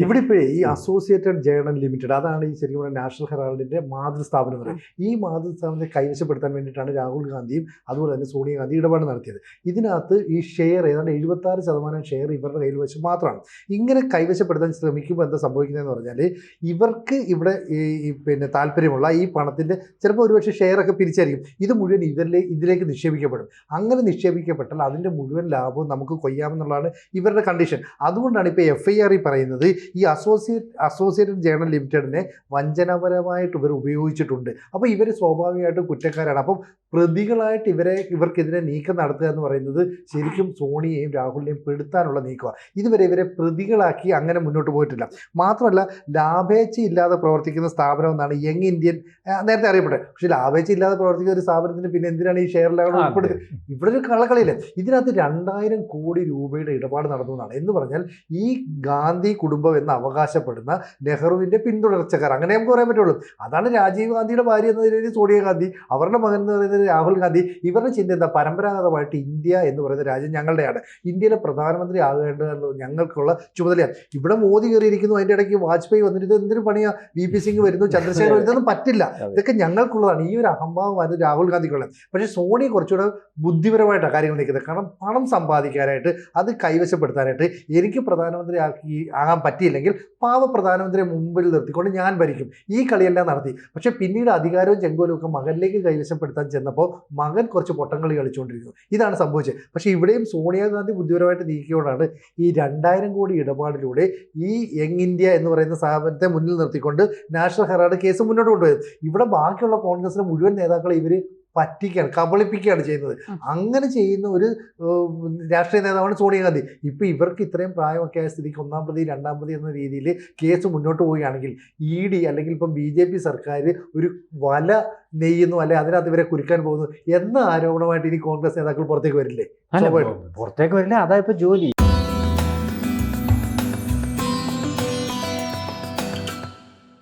ഇവിടെ ഇപ്പോഴേ ഈ അസോസിയേറ്റഡ് ജേർണൽ ലിമിറ്റഡ് അതാണ് ഈ ശരിക്കും പറഞ്ഞാൽ നാഷണൽ ഹെറാൾഡിന്റെ മാതൃസ്ഥാപനം എന്ന് പറയുന്നത്. ഈ മാതൃസ്ഥാപനത്തെ കൈവശപ്പെടുത്താൻ വേണ്ടിയിട്ടാണ് രാഹുൽ ഗാന്ധിയും അതുപോലെ തന്നെ സോണിയാഗാന്ധി ഇടപാട് നടത്തിയത്. ഇതിനകത്ത് ഈ ഷെയർ ഏതാണ്ട് 76% ഷെയർ ഇവരുടെ കയ്യിൽ വെച്ച് മാത്രമാണ്. ഇങ്ങനെ കൈവശപ്പെടുത്താൻ ശ്രമിക്കുമ്പോൾ എന്താ സംഭവിക്കുന്നതെന്ന് പറഞ്ഞാൽ ഇവർക്ക് ഇവിടെ പിന്നെ താല്പര്യമുള്ള ഈ പണത്തിൻ്റെ ചിലപ്പോൾ ഒരുപക്ഷെ ഷെയറൊക്കെ പിരിച്ചായിരിക്കും. ഇത് മുഴുവൻ ഇതിലേക്ക് നിക്ഷേപിക്കപ്പെടും. അങ്ങനെ നിക്ഷേപിക്കപ്പെട്ടാൽ അതിൻ്റെ മുഴുവൻ ലാഭവും നമുക്ക് കൊയ്യാമെന്നുള്ളതാണ് ഇവരുടെ കണ്ടീഷൻ. അതുകൊണ്ടാണ് ഇപ്പോൾ FIR പറയുന്നത് ഈ അസോസിയേറ്റഡ് ജേർണൽ ലിമിറ്റഡിനെ വഞ്ചനാപരമായിട്ട് ഇവർ ഉപയോഗിച്ചിട്ടുണ്ട്. അപ്പോൾ ഇവർ സ്വാഭാവികമായിട്ടും കുറ്റക്കാരാണ്. അപ്പം പ്രതികളായിട്ട് ഇവർക്കെതിരെ നീക്കം നടത്തുക എന്ന് പറയുന്നത് ശരിക്കും സോണിയെയും രാഹുലിനെയും പെടുത്താനുള്ള നീക്കമാണ്. ഇതുവരെ ഇവരെ പ്രതികളാക്കി അങ്ങനെ മുന്നോട്ട് പോയിട്ടില്ല. മാത്രമല്ല ലാഭേച്ഛയില്ലാതെ പ്രവർത്തിക്കുന്ന സ്ഥാപനം എന്നാണ് യങ് ഇന്ത്യൻ നേരത്തെ അറിയപ്പെട്ടത്. പക്ഷേ ലാഭേച്ഛയില്ലാതെ പ്രവർത്തിക്കുന്ന ഒരു സ്ഥാപനത്തിന് പിന്നെ എന്തിനാണ് ഈ ഷെയർ ലാഭം ഉൾപ്പെടുത്തി? ഇവിടെ ഒരു കള്ളക്കളിയില്ല. ഇതിനകത്ത് 2000 കോടി രൂപയുടെ ഇടപാട് നടന്നു എന്നാണ്. എന്ന് പറഞ്ഞാൽ ഈ ഗാന്ധി കുടുംബം എന്ന് അവകാശപ്പെടുന്ന നെഹ്റുവിൻ്റെ പിന്തുടർച്ചക്കാർ, അങ്ങനെ നമുക്ക് പറയാൻ പറ്റുള്ളൂ. അതാണ് രാജീവ് ഗാന്ധിയുടെ ഭാര്യ എന്ന നിലയിൽ സോണിയാഗാന്ധി, അവരുടെ മകൻ എന്ന് പറയുന്നത് രാഹുൽ ഗാന്ധി. ഇവരുടെ ചിന്ത എന്താ? പരമ്പരാഗതമായിട്ട് ഇന്ത്യ എന്ന് പറയുന്ന രാജ്യം ഞങ്ങളുടെയാണ്, ഇന്ത്യയിലെ പ്രധാനമന്ത്രി ആകേണ്ടത് ഞങ്ങൾക്കുള്ള ചുമതലയാണ്. ഇവിടെ മോദി കയറിയിരിക്കുന്നു, അതിൻ്റെ ഇടയ്ക്ക് വാജ്പേയി വന്നിട്ട് എന്തൊരു പണിയാ, VP സിംഗ് വരുന്നു, ചന്ദ്രശേഖർ വരുന്നു, ഇതൊന്നും പറ്റില്ല. ഇതൊക്കെ ഞങ്ങൾക്കുള്ളതാണ്. ഈ ഒരു അഹംഭാവമായിരുന്നു രാഹുൽ ഗാന്ധിക്കുള്ളത്. പക്ഷേ സോണി കുറച്ചുകൂടെ ബുദ്ധിപരമായിട്ടാണ് കാര്യങ്ങൾ നിൽക്കുന്നത്. കാരണം പണം സമ്പാദിക്കാനായിട്ട്, അത് കൈവശപ്പെടുത്താനായിട്ട് എനിക്ക് പ്രധാനമന്ത്രി ആകാൻ പറ്റിയില്ലെങ്കിൽ പാവ പ്രധാനമന്ത്രിയെ മുമ്പിൽ നിർത്തിക്കൊണ്ട് ഞാൻ ഭരിക്കും, ഈ കളിയെല്ലാം നടത്തി. പക്ഷേ പിന്നീട് അധികാരവും ചെങ്കോലും ഒക്കെ മകനിലേക്ക് കൈവശപ്പെടുത്താൻ ചെന്നപ്പോൾ മകൻ കുറച്ച് പൊട്ടംകളി കളിച്ചുകൊണ്ടിരിക്കുന്നു. ഇതാണ് സംഭവിച്ചത്. പക്ഷേ ഇവിടെയും സോണിയാഗാന്ധി ബുദ്ധിപരമായിട്ട് നീക്കിയോടാണ് ഈ 2000 കോടി ഇടപാടിലൂടെ ഈ യങ് ഇന്ത്യ എന്ന് പറയുന്ന സ്ഥാപനത്തെ മുന്നിൽ നിർത്തിക്കൊണ്ട് നാഷണൽ ഹെറാൾഡ് കേസ് മുന്നോട്ട് കൊണ്ടുപോയത്. ഇവിടെ ബാക്കിയുള്ള കോൺഗ്രസിലെ മുഴുവൻ നേതാക്കളെ ഇവർ പറ്റിക്കുകയാണ്, കബളിപ്പിക്കുകയാണ് ചെയ്യുന്നത്. അങ്ങനെ ചെയ്യുന്ന ഒരു രാഷ്ട്രീയ നേതാവാണ് സോണിയാഗാന്ധി. ഇപ്പോൾ ഇവർക്ക് ഇത്രയും പ്രായമൊക്കെ ആയ സ്ഥിതിക്ക് 1ാം പ്രതി 2ാം പ്രതി എന്ന രീതിയിൽ കേസ് മുന്നോട്ട് പോവുകയാണെങ്കിൽ ED അല്ലെങ്കിൽ ഇപ്പം BJP സർക്കാർ ഒരു വല നെയ്യുന്നു, അല്ലെ അതിനകത്ത് ഇവരെ കുരുക്കാൻ പോകുന്നു എന്ന ആരോപണമായിട്ട് ഇനി കോൺഗ്രസ് നേതാക്കൾ പുറത്തേക്ക് വരില്ലേ? പുറത്തേക്ക് വരില്ല. അതാ ഇപ്പൊ ജോലി.